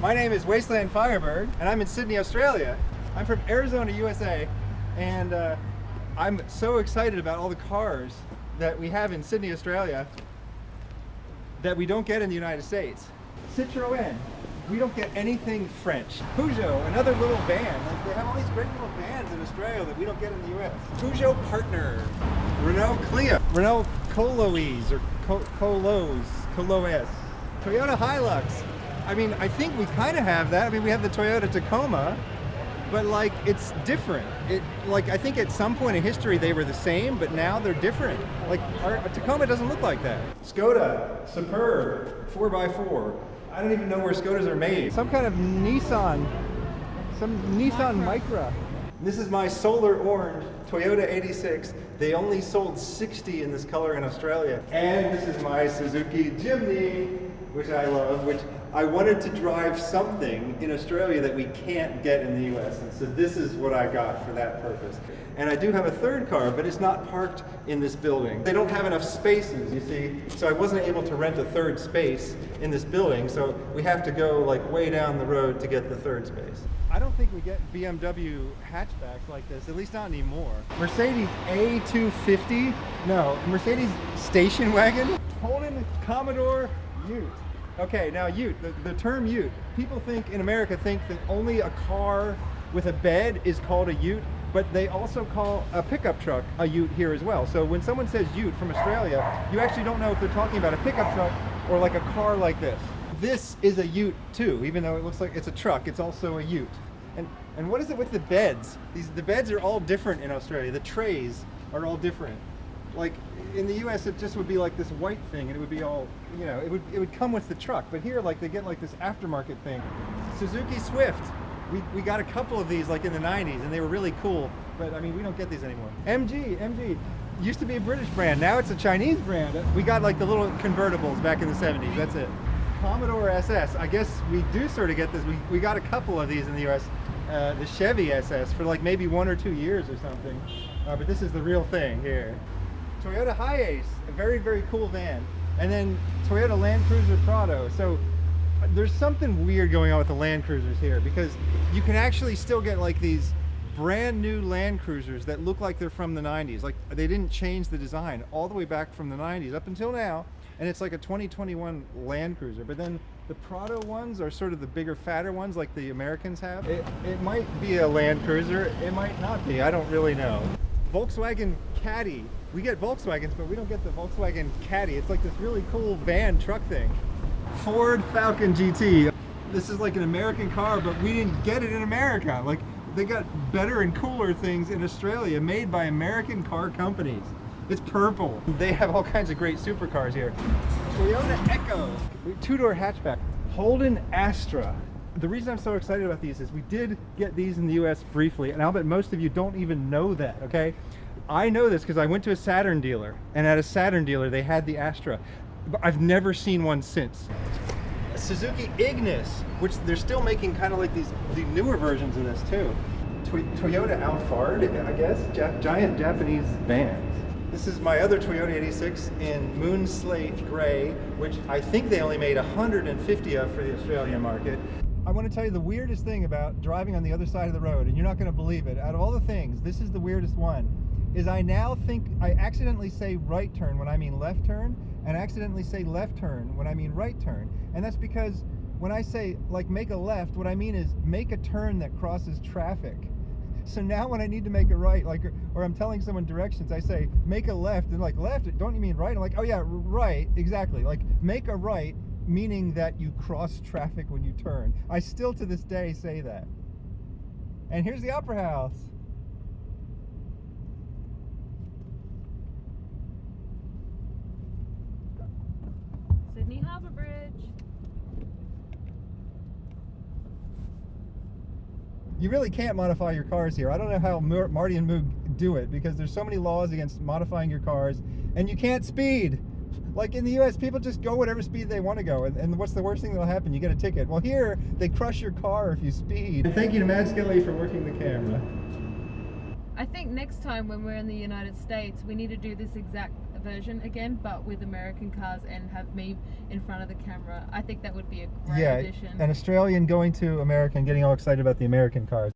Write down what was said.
My name is Wasteland Firebird, and I'm in Sydney, Australia. I'm from Arizona, USA, and I'm so excited about all the cars that we have in Sydney, Australia that we don't get in the United States. Citroën, we don't get anything French. Peugeot, another little van. Like, they have all these great little vans in Australia that we don't get in the US. Peugeot Partner, Renault Clio, Renault Coloise or Coloise, Toyota Hilux. I mean, I think we kind of have that. I mean, we have the Toyota Tacoma, but like, it's different. I think at some point in history they were the same, but now they're different. Like, our Tacoma doesn't look like that. Skoda, Superb, 4x4. I don't even know where Skodas are made. Some kind of Nissan, some Nissan Micra. This is my solar orange Toyota 86. They only sold 60 in this color in Australia. And this is my Suzuki Jimny, which I love, which I wanted to drive something in Australia that we can't get in the US. And so this is what I got for that purpose. And I do have a third car, but it's not parked in this building. They don't have enough spaces, you see, so I wasn't able to rent a third space in this building, so we have to go like way down the road to get the third space. I don't think we get BMW hatchbacks like this, at least not anymore. Mercedes A250, no, Mercedes station wagon, Holden Commodore Ute. Okay, now Ute, the term Ute, people think in America think that only a car with a bed is called a Ute, but they also call a pickup truck a Ute here as well. So when someone says Ute from Australia, you actually don't know if they're talking about a pickup truck or like a car like this. This is a Ute too, even though it looks like it's a truck, it's also a Ute. And what is it with the beds? The beds are all different in Australia. The trays are all different. Like in the US, it just would be like this white thing, and it would be all, you know, it would come with the truck. But here, like, they get like this aftermarket thing. Suzuki Swift. We got a couple of these like in the 90s, and they were really cool. But I mean, we don't get these anymore. MG used to be a British brand. Now it's a Chinese brand. We got like the little convertibles back in the 70s. That's it. Commodore SS. I guess we do sort of get this. We got a couple of these in the US. The Chevy SS for like maybe 1 or 2 years or something. But this is the real thing here. Toyota Hiace, a very, very cool van. And then Toyota Land Cruiser Prado. So there's something weird going on with the Land Cruisers here, because you can actually still get like these brand new Land Cruisers that look like they're from the 90s. Like, they didn't change the design all the way back from the 90s up until now. And it's like a 2021 Land Cruiser. But then the Prado ones are sort of the bigger, fatter ones like the Americans have. It might be a Land Cruiser, it might not be, I don't really know. Volkswagen Caddy. We get Volkswagens, but we don't get the Volkswagen Caddy. It's like this really cool van truck thing. Ford Falcon GT. This is like an American car, but we didn't get it in America. Like, they got better and cooler things in Australia made by American car companies. It's purple. They have all kinds of great supercars here. Toyota Echo, two-door hatchback. Holden Astra. The reason I'm so excited about these is we did get these in the US briefly, and I'll bet most of you don't even know that, okay? I know this because I went to a Saturn dealer, and at a Saturn dealer they had the Astra, but I've never seen one since. Suzuki Ignis, which they're still making kind of like the newer versions of this too. Toyota Alphard, I guess, giant Japanese vans. This is my other Toyota 86 in Moon Slate Gray, which I think they only made 150 of for the Australian market. I want to tell you the weirdest thing about driving on the other side of the road, and you're not going to believe it. Out of all the things, this is the weirdest one, is I now think I accidentally say right turn when I mean left turn, and accidentally say left turn when I mean right turn. And that's because when I say, like, make a left, what I mean is make a turn that crosses traffic. So now when I need to make a right, like, or I'm telling someone directions, I say, make a left, and like, left, don't you mean right? I'm like, oh yeah, right, exactly. Like, make a right, meaning that you cross traffic when you turn. I still to this day say that. And here's the Opera House. Sydney Harbour Bridge. You really can't modify your cars here. I don't know how Marty and Moog do it, because there's so many laws against modifying your cars, and you can't speed. Like in the US, people just go whatever speed they want to go, and what's the worst thing that'll happen? You get a ticket. Well, here, they crush your car if you speed. And thank you to Matt Skelly for working the camera. I think next time when we're in the United States, we need to do this exact version again, but with American cars, and have me in front of the camera. I think that would be a great Yeah, addition. an Australian going to America and getting all excited about the American cars.